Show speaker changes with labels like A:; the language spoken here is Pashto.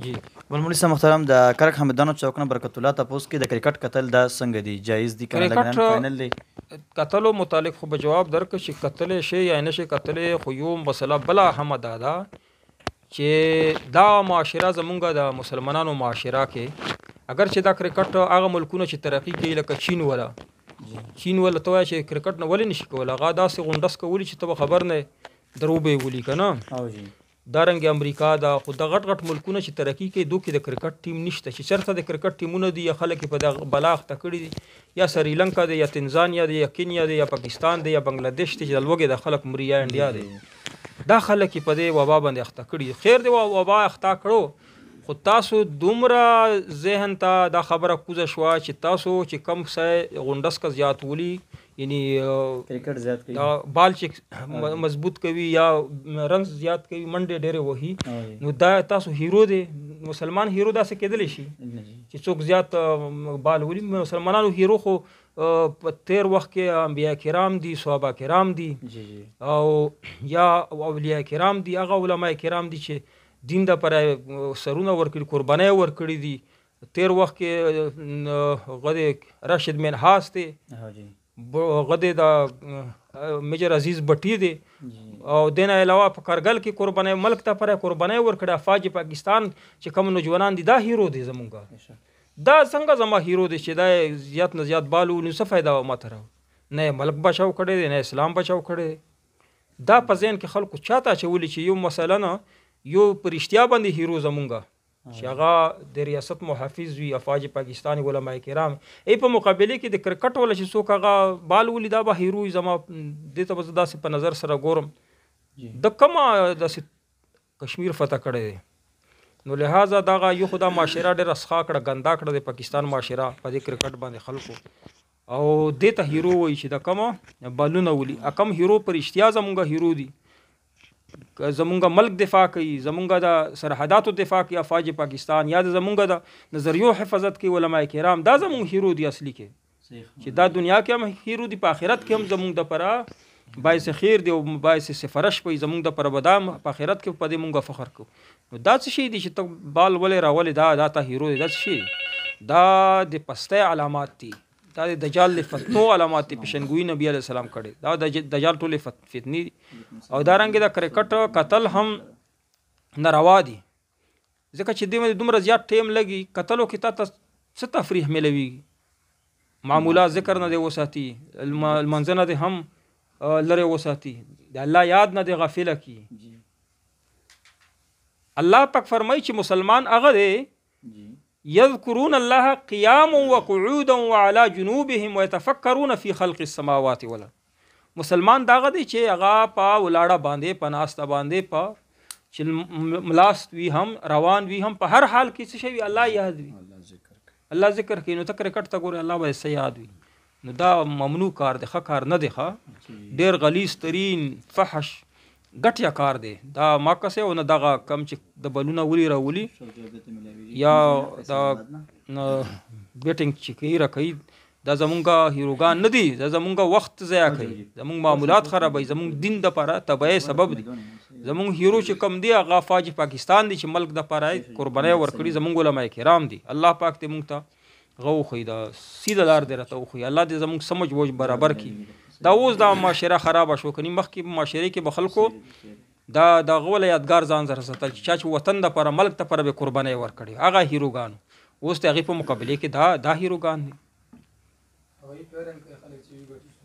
A: جی ولمړي صاحب محترم د کرک حمدانو چوک نه برکت الله تپوس کې د کرکټ کتل دا څنګه دی جایز دی کنه لګنن فائنل دی
B: کتلو متعلق خو به جواب درک چې کتل شي یا نه شي کتل خو یو مسله بلا هم دا چې دا معاشره زمونږ د مسلمانانو معاشره کې اگر چې دا کرکټ هغه ملکونه چې ترقی کوي لکه چین ولا ته چې کرکټ نه ولې نشي کولای هغه داسې غونډس کولی چې ته خبر نه دروبې ولي کنه دارنګ امریکا دا خو د غټ غټ ملکونه چې ترقی کوي دوی کې د کرکټ ټیم نشته چې چرته د کرکټ ټیمونه دي یا خلک په د بلاغ تکړی دي یا سریلانکا دی یا تنزانیا دی یا کینیا دی یا پاکستان دی یا بنگلاديش دی چې لوګي د خلک مریا انډیا دی دا خلک په دې وبا باندې اخته کړي خیر دی وبا اخته کړو خو تاسو دومره ذهن ته دا خبره کوزه شو چې تاسو چې کم څه غونډس کا زیات ولي یعنی
A: کرکټ زیات کوي
B: دا بال چې مضبوط کوي یا رنز زیات کوي منډه ډېره وਹੀ نو دا تاسو هیرو دی مسلمان هیرو داسې کېدلی شي چې څوک زیات بال ولي مسلمانانو هیرو خو په تیر وخت کې انبیاء کرام دي صحابه کرام دي او یا اولیاء کرام دي هغه علما کرام دي چې دین د پر سرونه ورکړي قرباني ورکړي دي تیر وخت کې غد راشد منحاس دي غد دا میجر عزیز بټی دی او دینه علاوه په کارګل کې قرباني ملک ته پر قرباني ورکړه افواج پاکستان چې کوم نوجوانان دي دا هیرو دي زمونږه دا څنګه زما هیرو دي چې دا زیات نه زیات بالو نو څه فائدہ ماته راو نه ملک بچاو کړي دي نه اسلام بچاو کړي دا په ذهن کې خلکو چاته چولي چې یو مثلا یو پرشتیا باندې هیرو زمونږه چې هغه د ریاست محافظ وي افواج پاکستانی علماء کرام په مقابله کې د کرکټ ولا چې څوک هغه بال ولي دا به هیرو زما د ته داسې په نظر سره ګورم د کومه داسې کشمیر فتح کړی نو لہذا دغه یو خدا معاشره ډېر اسخا کړه ګندا کړه د پاکستان معاشره په دې کرکټ باندې خلکو او د ته هیرو وي چې د کومه بالونه ولي کم هیرو پر اشتیا زمونږ هیرو دي زمونږ ملک دفاع کوي زمونږ د سرحداتو دفاع کوي افواج پاکستان یا زمونږ د نظریو حفاظت کوي علماء کرام دا زمونږ هیرو دي اصلي کې چې دا دنیا کې هم هیرو دي په آخرت کې هم زمونږ د پره باعث خیر دی او باعث سفرش پي زمونږ د پره بدام په آخرت کې په دې مونږه فخر کوو نو دا څه شي دي چې ته بال ولې راولې دا ته هیرو دی دا څه شي دا د پسته علامات دي دا د دجال فتنو علامات پیشنګوئی نبی علیہ السلام کړي دا د دجال ټول فتنی او دا رنګ د کرکټ قتل هم ناروا دي ځکه چې دومره زیات ټیم لګي قتلو کې تا څه تفریح ملوي معمولات ذکر نه دی وساتي المنځنه دي هم لره وساتي د الله یاد نه دی غافل کی الله پاک فرمایي چې مسلمان هغه دی يذكرون الله قياما وقعودا وعلى جنوبهم ويتفكرون في خلق السماوات والارض مسلمان داغه دی چې هغه په ولاړه باندې پناسته باندې په چې ملاست وی هم روان وی هم په هر حال کې څه شي الله یاد وي الله ذکر کوي نو تکر کټ تا ګور الله به سیاد وي نو دا ممنوع کار دی ښه کار نه دی ښه ډیر غلیظ ترين فحش ګټیا کار دی دا ما کسه او نه دغه کم چې د بلونه ولي راولي یا دا بیټینګ چې کوي راکوي دا زمونږه هیروګان نه دي دا زمونږه وخت ضایع کوي زمونږ معاملات خرابوي زمونږ دین د پاره تبعی سبب دي زمونږ هیرو چې کم دی هغه فاج پاکستان دي چې ملک د پاره قرباني ورکړي زمونږ علماء کرام دي الله پاک ته مونږ ته غو خو دا سیده لار دی راته خو الله دې زمونږ سمج ووج برابر کی دا اوس دا معاشره خراب شو کني مخکې معاشره کې بخلکو دا د غول یادګار ځان سره ستل چې وطن د پر ملک ته پر به قرباني ورکړي هغه هیروګان اوس ته هغه په مقابله کې دا هیروګان دي